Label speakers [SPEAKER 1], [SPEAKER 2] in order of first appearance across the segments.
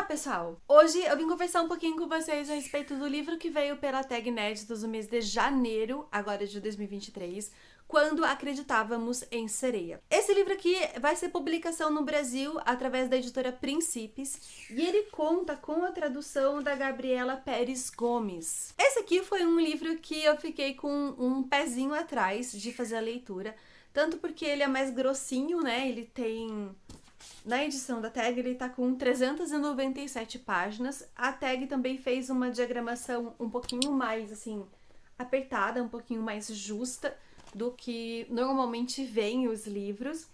[SPEAKER 1] pessoal! Hoje eu vim conversar um pouquinho com vocês a respeito do livro que veio pela Tag Inéditos no mês de janeiro, agora de 2023, Quando Acreditávamos em Sereia. Esse livro aqui vai ser publicação no Brasil através da editora Princípios e ele conta com a tradução da Gabriela Pérez Gomes. Esse aqui foi um livro que eu fiquei com um pezinho atrás de fazer a leitura, tanto porque ele é mais grossinho, né? Ele tem... Na edição da Tag, ele tá com 397 páginas. A Tag também fez uma diagramação um pouquinho mais, assim, apertada, um pouquinho mais justa do que normalmente vem os livros.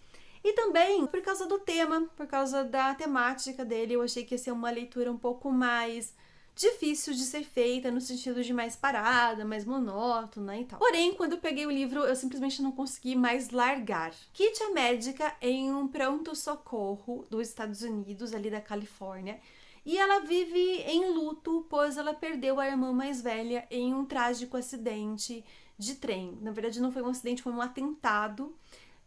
[SPEAKER 1] E também, por causa do tema, por causa da temática dele, eu achei que ia ser uma leitura um pouco mais difícil de ser feita, no sentido de mais parada, mais monótona e tal. Porém, quando eu peguei o livro, eu simplesmente não consegui mais largar. Kitty é médica em um pronto-socorro dos Estados Unidos, ali da Califórnia, e ela vive em luto, pois ela perdeu a irmã mais velha em um trágico acidente de trem. Na verdade, não foi um acidente, foi um atentado,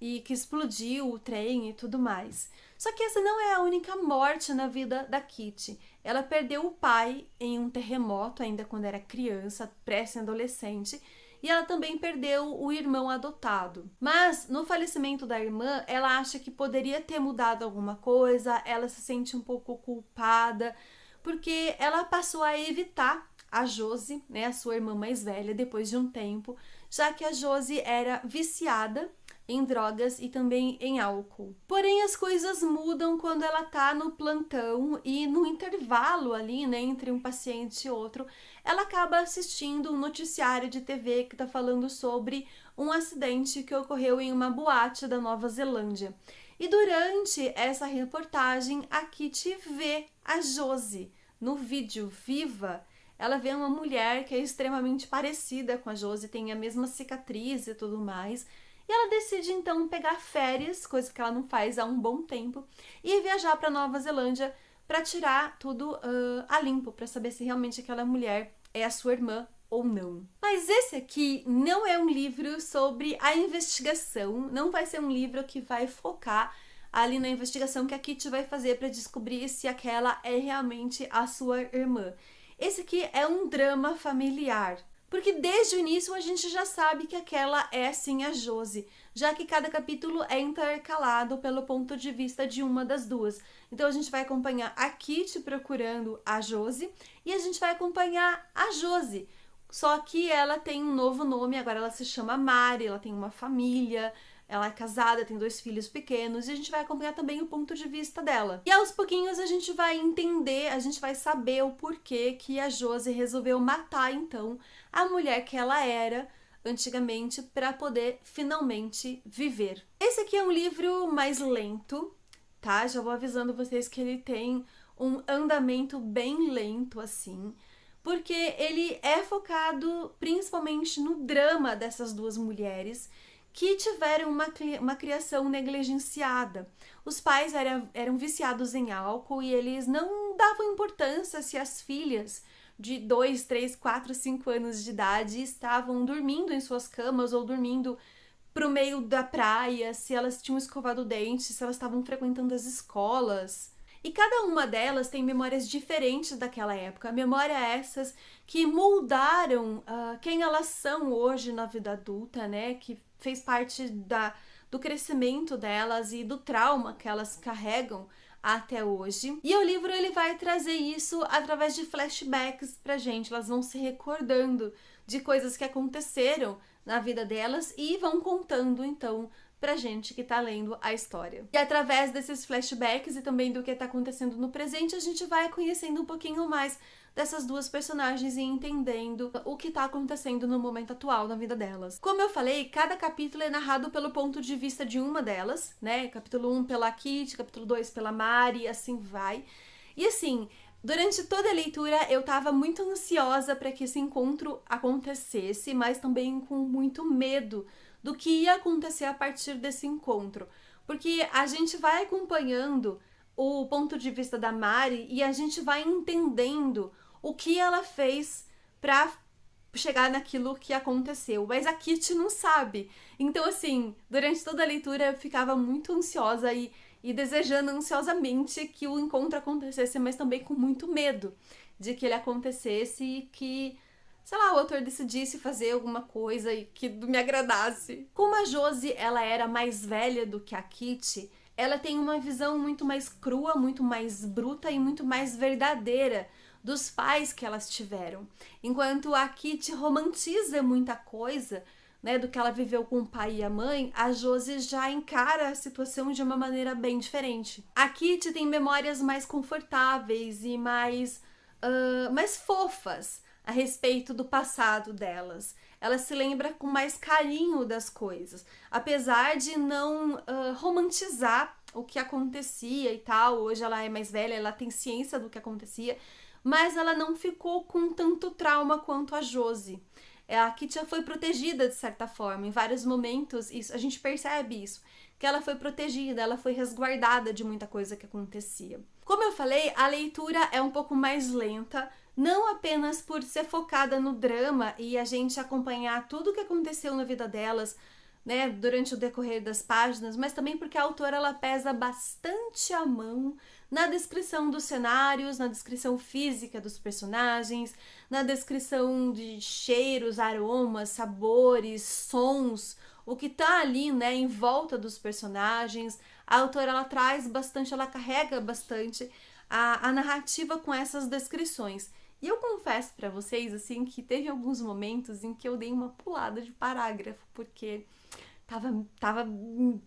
[SPEAKER 1] e que explodiu o trem e tudo mais. Só que essa não é a única morte na vida da Kitty. Ela perdeu o pai em um terremoto ainda quando era criança, pré-adolescente, e ela também perdeu o irmão adotado. Mas no falecimento da irmã, ela acha que poderia ter mudado alguma coisa, ela se sente um pouco culpada, porque ela passou a evitar a Josie, né, a sua irmã mais velha, depois de um tempo, já que a Josie era viciada em drogas e também em álcool. Porém, as coisas mudam quando ela tá no plantão e no intervalo ali, né, entre um paciente e outro, ela acaba assistindo um noticiário de TV que tá falando sobre um acidente que ocorreu em uma boate da Nova Zelândia. E durante essa reportagem, a Kitty vê a Josie no vídeo viva. Ela vê uma mulher que é extremamente parecida com a Josie, tem a mesma cicatriz e tudo mais. E ela decide então pegar férias, coisa que ela não faz há um bom tempo, e viajar para Nova Zelândia para tirar tudo a limpo, para saber se realmente aquela mulher é a sua irmã ou não. Mas esse aqui não é um livro sobre a investigação, não vai ser um livro que vai focar ali na investigação que a Kitty vai fazer para descobrir se aquela é realmente a sua irmã. Esse aqui é um drama familiar. Porque desde o início a gente já sabe que aquela é sim a Josie, já que cada capítulo é intercalado pelo ponto de vista de uma das duas. Então a gente vai acompanhar a Kitty procurando a Josie e a gente vai acompanhar a Josie. Só que ela tem um novo nome, agora ela se chama Mari, ela tem uma família, ela é casada, tem 2 filhos pequenos, e a gente vai acompanhar também o ponto de vista dela. E aos pouquinhos a gente vai entender, a gente vai saber o porquê que a Josie resolveu matar, então, a mulher que ela era antigamente para poder finalmente viver. Esse aqui é um livro mais lento, tá? Já vou avisando vocês que ele tem um andamento bem lento, assim, porque ele é focado principalmente no drama dessas duas mulheres que tiveram uma criação negligenciada. Os pais eram viciados em álcool e eles não davam importância se as filhas de 2, 3, 4, 5 anos de idade estavam dormindo em suas camas ou dormindo pro meio da praia, se elas tinham escovado o dente, se elas estavam frequentando as escolas. E cada uma delas tem memórias diferentes daquela época, memórias essas que moldaram quem elas são hoje na vida adulta, né? Que fez parte do crescimento delas e do trauma que elas carregam até hoje. E o livro ele vai trazer isso através de flashbacks pra gente. Elas vão se recordando de coisas que aconteceram na vida delas e vão contando, então, pra gente que tá lendo a história. E através desses flashbacks e também do que tá acontecendo no presente, a gente vai conhecendo um pouquinho mais dessas duas personagens e entendendo o que tá acontecendo no momento atual na vida delas. Como eu falei, cada capítulo é narrado pelo ponto de vista de uma delas, né? Capítulo 1 pela Kitty, capítulo 2 pela Mari, e assim vai. E assim, durante toda a leitura eu tava muito ansiosa para que esse encontro acontecesse, mas também com muito medo do que ia acontecer a partir desse encontro. Porque a gente vai acompanhando o ponto de vista da Mari e a gente vai entendendo o que ela fez pra chegar naquilo que aconteceu, mas a Kitty não sabe. Então, assim, durante toda a leitura eu ficava muito ansiosa e e desejando ansiosamente que o encontro acontecesse, mas também com muito medo de que ele acontecesse e que, sei lá, o autor decidisse fazer alguma coisa e que me agradasse. Como a Josie, ela era mais velha do que a Kitty, ela tem uma visão muito mais crua, muito mais bruta e muito mais verdadeira dos pais que elas tiveram. Enquanto a Kitty romantiza muita coisa, né, do que ela viveu com o pai e a mãe, a Josie já encara a situação de uma maneira bem diferente. A Kitty tem memórias mais confortáveis e mais fofas a respeito do passado delas. Ela se lembra com mais carinho das coisas, apesar de não romantizar o que acontecia e tal. Hoje ela é mais velha, ela tem ciência do que acontecia, mas ela não ficou com tanto trauma quanto a Josie. A Kitty foi protegida de certa forma, em vários momentos a gente percebe isso, que ela foi protegida, ela foi resguardada de muita coisa que acontecia. Como eu falei, a leitura é um pouco mais lenta, não apenas por ser focada no drama e a gente acompanhar tudo o que aconteceu na vida delas, né, durante o decorrer das páginas, mas também porque a autora ela pesa bastante a mão na descrição dos cenários, na descrição física dos personagens, na descrição de cheiros, aromas, sabores, sons, o que tá ali, né, em volta dos personagens. A autora ela traz bastante, ela carrega bastante a narrativa com essas descrições. E eu confesso pra vocês, assim, que teve alguns momentos em que eu dei uma pulada de parágrafo, porque tava me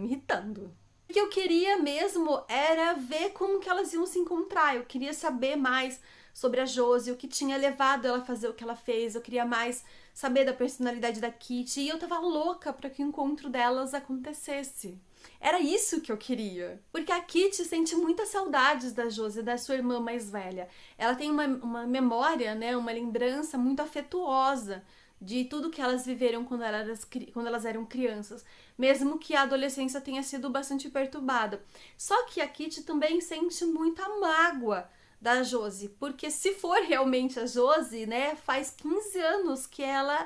[SPEAKER 1] irritando. O que eu queria mesmo era ver como que elas iam se encontrar. Eu queria saber mais sobre a Josie, o que tinha levado ela a fazer o que ela fez. Eu queria mais saber da personalidade da Kitty. E eu tava louca para que o encontro delas acontecesse. Era isso que eu queria. Porque a Kitty sente muitas saudades da Josie, da sua irmã mais velha. Ela tem uma memória, né, uma lembrança muito afetuosa de tudo que elas viveram quando elas eram crianças, mesmo que a adolescência tenha sido bastante perturbada. Só que a Kitty também sente muita mágoa da Josie, porque se for realmente a Josie, né, faz 15 anos que ela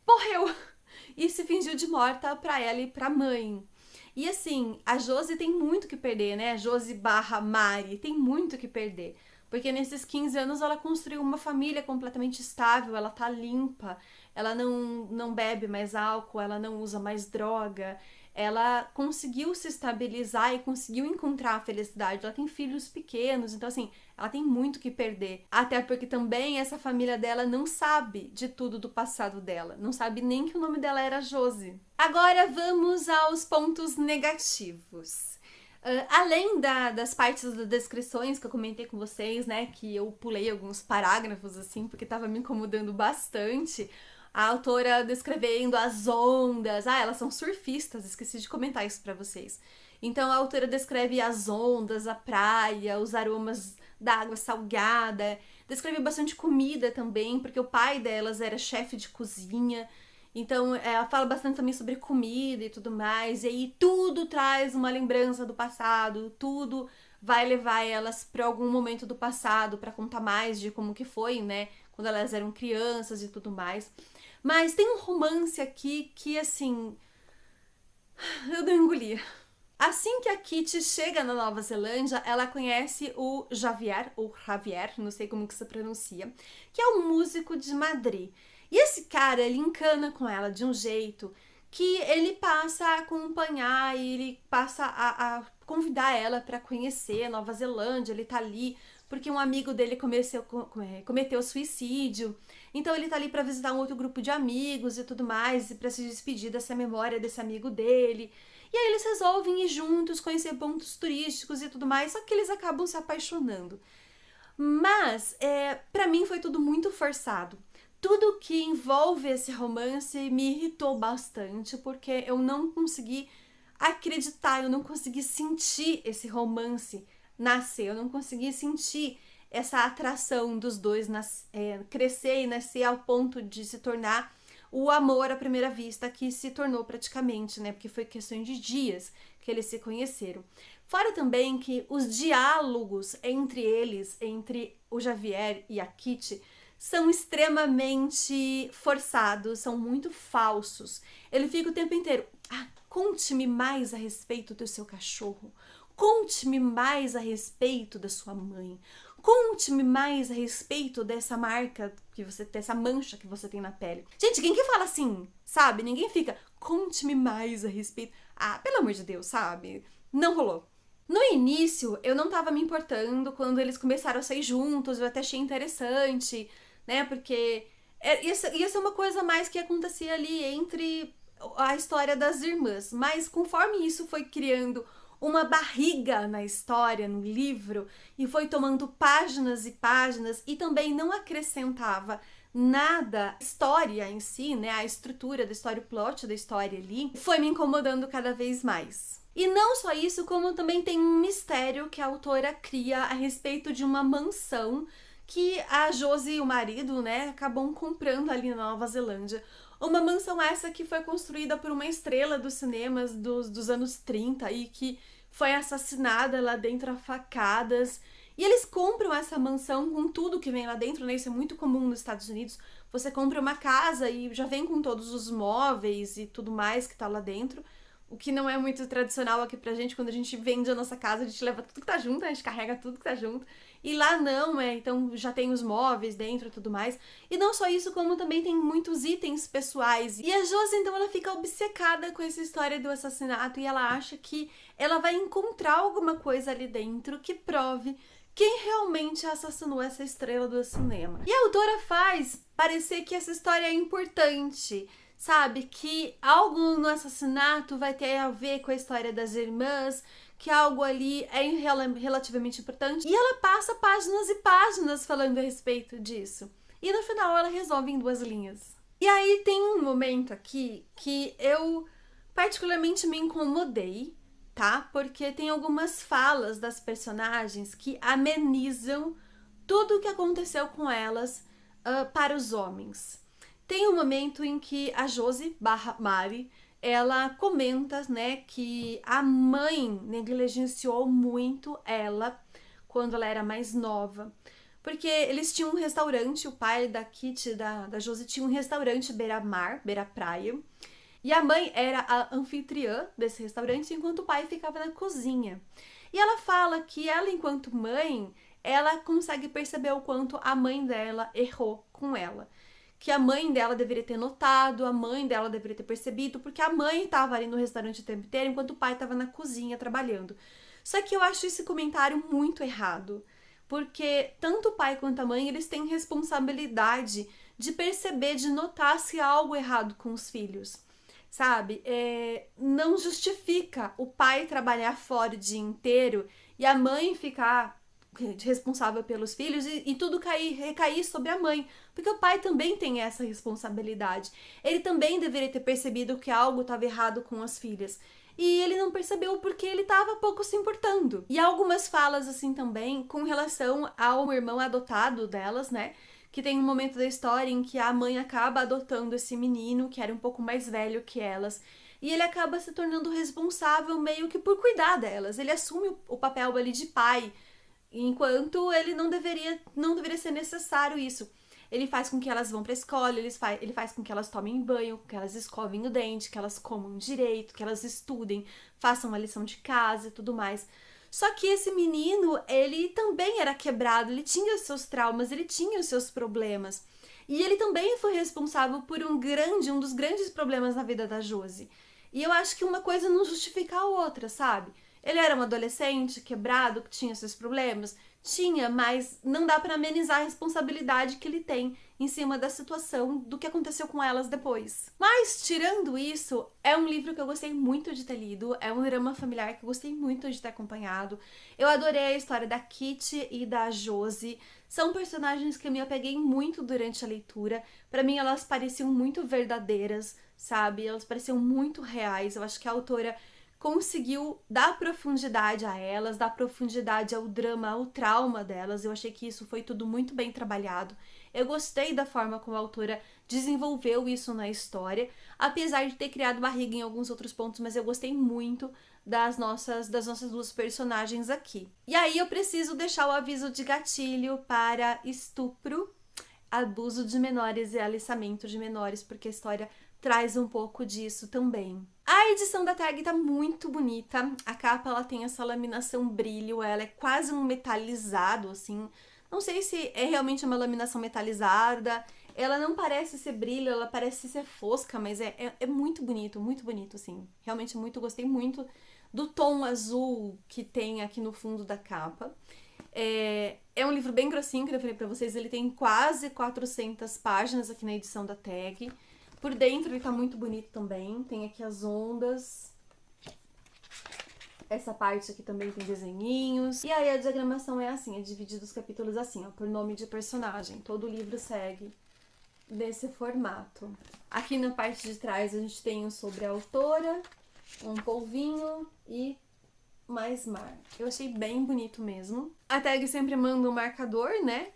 [SPEAKER 1] morreu e se fingiu de morta pra ela e pra mãe. E assim, a Josie tem muito que perder, né? A Josie barra Mari tem muito que perder. Porque nesses 15 anos ela construiu uma família completamente estável, ela tá limpa, ela não bebe mais álcool, ela não usa mais droga, ela conseguiu se estabilizar e conseguiu encontrar a felicidade. Ela tem filhos pequenos, então assim, ela tem muito que perder. Até porque também essa família dela não sabe de tudo do passado dela, não sabe nem que o nome dela era Josie. Agora vamos aos pontos negativos. Além das partes das descrições que eu comentei com vocês, né, que eu pulei alguns parágrafos, assim, porque tava me incomodando bastante, a autora descrevendo as ondas, elas são surfistas, esqueci de comentar isso pra vocês. Então a autora descreve as ondas, a praia, os aromas da água salgada, descreve bastante comida também, porque o pai delas era chefe de cozinha. Então, ela fala bastante também sobre comida e tudo mais, e aí tudo traz uma lembrança do passado, tudo vai levar elas para algum momento do passado, para contar mais de como que foi, né, quando elas eram crianças e tudo mais. Mas tem um romance aqui que, assim, eu não engolia. Assim que a Kitty chega na Nova Zelândia, ela conhece o Javier, ou Javier, não sei como que se pronuncia, que é um músico de Madrid. E esse cara, ele encana com ela de um jeito que ele passa a acompanhar e ele passa a convidar ela para conhecer a Nova Zelândia. Ele tá ali porque um amigo dele cometeu suicídio. Então ele tá ali para visitar um outro grupo de amigos e tudo mais, e para se despedir dessa memória desse amigo dele. E aí eles resolvem ir juntos, conhecer pontos turísticos e tudo mais, só que eles acabam se apaixonando. Mas, para mim foi tudo muito forçado. Tudo que envolve esse romance me irritou bastante, porque eu não consegui acreditar, eu não consegui sentir esse romance nascer, eu não consegui sentir essa atração dos dois crescer e nascer ao ponto de se tornar o amor à primeira vista, que se tornou praticamente, né? Porque foi questão de dias que eles se conheceram. Fora também que os diálogos entre eles, entre o Javier e a Kitty, são extremamente forçados, são muito falsos. Ele fica o tempo inteiro, conte-me mais a respeito do seu cachorro. Conte-me mais a respeito da sua mãe. Conte-me mais a respeito dessa marca que você tem, essa mancha que você tem na pele. Gente, quem que fala assim, sabe? Ninguém fica, conte-me mais a respeito. Pelo amor de Deus, sabe? Não rolou. No início, eu não tava me importando quando eles começaram a sair juntos, eu até achei interessante, né? Porque ia ser uma coisa mais que acontecia ali entre a história das irmãs. Mas conforme isso foi criando uma barriga na história, no livro, e foi tomando páginas e páginas, e também não acrescentava nada, a história em si, né, a estrutura da história, o plot da história ali, foi me incomodando cada vez mais. E não só isso, como também tem um mistério que a autora cria a respeito de uma mansão que a Josie e o marido, né, acabam comprando ali na Nova Zelândia. Uma mansão essa que foi construída por uma estrela dos cinemas dos anos 30 e que foi assassinada lá dentro a facadas. E eles compram essa mansão com tudo que vem lá dentro, né? Isso é muito comum nos Estados Unidos. Você compra uma casa e já vem com todos os móveis e tudo mais que tá lá dentro. O que não é muito tradicional aqui pra gente, quando a gente vende a nossa casa, a gente leva tudo que tá junto, a gente carrega tudo que tá junto. E lá não, então já tem os móveis dentro e tudo mais. E não só isso, como também tem muitos itens pessoais. E a Josie, então, ela fica obcecada com essa história do assassinato e ela acha que ela vai encontrar alguma coisa ali dentro que prove quem realmente assassinou essa estrela do cinema. E a autora faz parecer que essa história é importante, sabe? Que algo no assassinato vai ter a ver com a história das irmãs, que algo ali é relativamente importante. E ela passa páginas e páginas falando a respeito disso. E no final ela resolve em 2 linhas. E aí tem um momento aqui que eu particularmente me incomodei, tá? Porque tem algumas falas das personagens que amenizam tudo o que aconteceu com elas para os homens. Tem um momento em que a Josie / Mari, ela comenta, né, que a mãe negligenciou muito ela quando ela era mais nova. Porque eles tinham um restaurante, o pai da Kitty, da Josie, tinha um restaurante beira-mar, beira-praia. E a mãe era a anfitriã desse restaurante, enquanto o pai ficava na cozinha. E ela fala que ela, enquanto mãe, ela consegue perceber o quanto a mãe dela errou com ela. Que a mãe dela deveria ter notado, a mãe dela deveria ter percebido, porque a mãe estava ali no restaurante o tempo inteiro, enquanto o pai estava na cozinha trabalhando. Só que eu acho esse comentário muito errado, porque tanto o pai quanto a mãe, eles têm responsabilidade de perceber, de notar se há algo errado com os filhos, sabe? Não justifica o pai trabalhar fora o dia inteiro e a mãe ficar responsável pelos filhos e tudo recair sobre a mãe, porque o pai também tem essa responsabilidade. Ele também deveria ter percebido que algo estava errado com as filhas. E ele não percebeu porque ele estava pouco se importando. E há algumas falas assim também com relação ao irmão adotado delas, né? Que tem um momento da história em que a mãe acaba adotando esse menino, que era um pouco mais velho que elas, e ele acaba se tornando responsável meio que por cuidar delas. Ele assume o papel ali de pai, enquanto ele não deveria ser necessário isso. Ele faz com que elas vão pra escola, ele faz com que elas tomem banho, que elas escovem o dente, que elas comam direito, que elas estudem, façam a lição de casa e tudo mais. Só que esse menino, ele também era quebrado, ele tinha os seus traumas, ele tinha os seus problemas. E ele também foi responsável por um dos grandes problemas na vida da Josie. E eu acho que uma coisa não justifica a outra, sabe? Ele era um adolescente quebrado, que tinha seus problemas? Tinha, mas não dá pra amenizar a responsabilidade que ele tem em cima da situação do que aconteceu com elas depois. Mas, tirando isso, é um livro que eu gostei muito de ter lido, é um drama familiar que eu gostei muito de ter acompanhado. Eu adorei a história da Kitty e da Josie. São personagens que eu me apeguei muito durante a leitura. Pra mim, elas pareciam muito verdadeiras, sabe? Elas pareciam muito reais. Eu acho que a autora conseguiu dar profundidade a elas, dar profundidade ao drama, ao trauma delas. Eu achei que isso foi tudo muito bem trabalhado. Eu gostei da forma como a autora desenvolveu isso na história, apesar de ter criado barriga em alguns outros pontos, mas eu gostei muito das nossas 2 personagens aqui. E aí eu preciso deixar o aviso de gatilho para estupro. abuso de menores e aliciamento de menores, porque a história traz um pouco disso também. A edição da tag tá muito bonita. A capa, ela tem essa laminação brilho, ela é quase um metalizado, assim. Não sei se é realmente uma laminação metalizada. Ela não parece ser brilho, ela parece ser fosca, mas é muito bonito, assim. Realmente gostei muito do tom azul que tem aqui no fundo da capa. É um livro bem grossinho, que eu falei pra vocês, ele tem quase 400 páginas aqui na edição da tag. Por dentro ele tá muito bonito também, tem aqui as ondas. Essa parte aqui também tem desenhinhos. E aí a diagramação é assim, é dividido os capítulos assim, ó, por nome de personagem. Todo o livro segue desse formato. Aqui na parte de trás a gente tem sobre a autora, um polvinho e mais mar. Eu achei bem bonito mesmo. A tag sempre manda um marcador, né?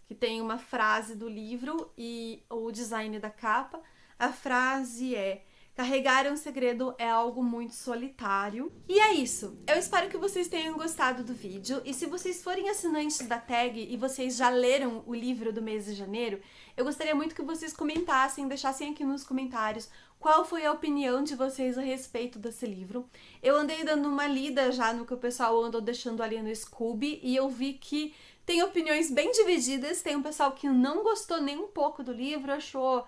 [SPEAKER 1] Que tem uma frase do livro e o design da capa. A frase é: carregar um segredo é algo muito solitário. E é isso. Eu espero que vocês tenham gostado do vídeo. E se vocês forem assinantes da tag e vocês já leram o livro do mês de janeiro, eu gostaria muito que vocês comentassem, deixassem aqui nos comentários qual foi a opinião de vocês a respeito desse livro. Eu andei dando uma lida já no que o pessoal andou deixando ali no Scooby e eu vi que tem opiniões bem divididas. Tem um pessoal que não gostou nem um pouco do livro, achou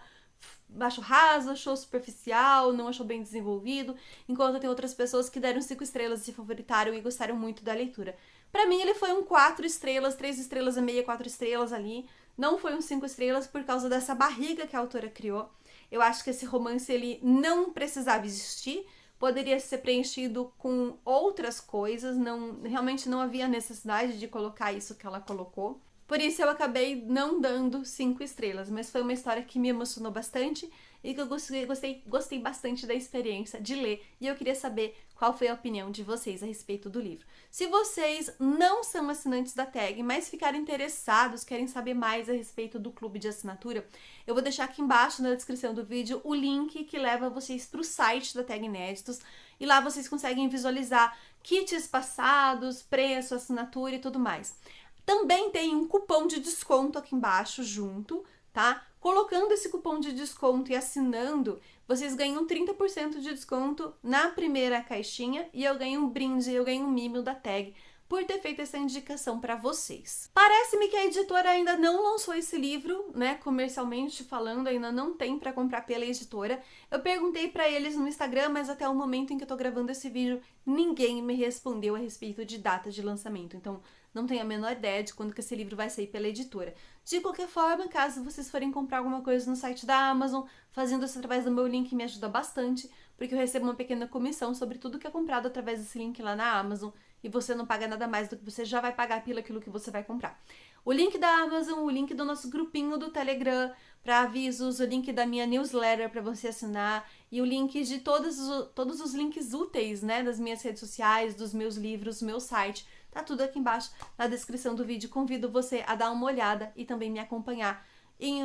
[SPEAKER 1] raso, achou superficial, não achou bem desenvolvido, enquanto tem outras pessoas que deram 5 estrelas, se favoritaram e gostaram muito da leitura. Pra mim ele foi um 4 estrelas, 3 estrelas e meia, 4 estrelas ali, não foi um 5 estrelas por causa dessa barriga que a autora criou. Eu acho que esse romance ele não precisava existir, poderia ser preenchido com outras coisas, realmente não havia necessidade de colocar isso que ela colocou. Por isso eu acabei não dando 5 estrelas, mas foi uma história que me emocionou bastante e que eu gostei bastante da experiência de ler, e eu queria saber qual foi a opinião de vocês a respeito do livro. Se vocês não são assinantes da tag, mas ficarem interessados, querem saber mais a respeito do clube de assinatura, eu vou deixar aqui embaixo na descrição do vídeo o link que leva vocês para o site da Tag Inéditos, e lá vocês conseguem visualizar kits passados, preço, assinatura e tudo mais. Também tem um cupom de desconto aqui embaixo junto, tá? Colocando esse cupom de desconto e assinando, vocês ganham 30% de desconto na primeira caixinha e eu ganho um brinde, eu ganho um mimo da tag por ter feito essa indicação para vocês. Parece-me que a editora ainda não lançou esse livro, né, comercialmente falando, ainda não tem para comprar pela editora. Eu perguntei para eles no Instagram, mas até o momento em que eu tô gravando esse vídeo, ninguém me respondeu a respeito de data de lançamento. Então, não tenho a menor ideia de quando que esse livro vai sair pela editora. De qualquer forma, caso vocês forem comprar alguma coisa no site da Amazon, fazendo isso através do meu link me ajuda bastante, porque eu recebo uma pequena comissão sobre tudo que é comprado através desse link lá na Amazon, e você não paga nada mais do que você já vai pagar pelo aquilo que você vai comprar. O link da Amazon, o link do nosso grupinho do Telegram para avisos, o link da minha newsletter para você assinar e o link de todos os links úteis, né, das minhas redes sociais, dos meus livros, meu site, tá tudo aqui embaixo na descrição do vídeo. Convido você a dar uma olhada e também me acompanhar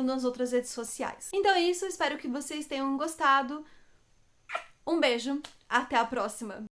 [SPEAKER 1] nas outras redes sociais. Então é isso, espero que vocês tenham gostado. Um beijo, até a próxima!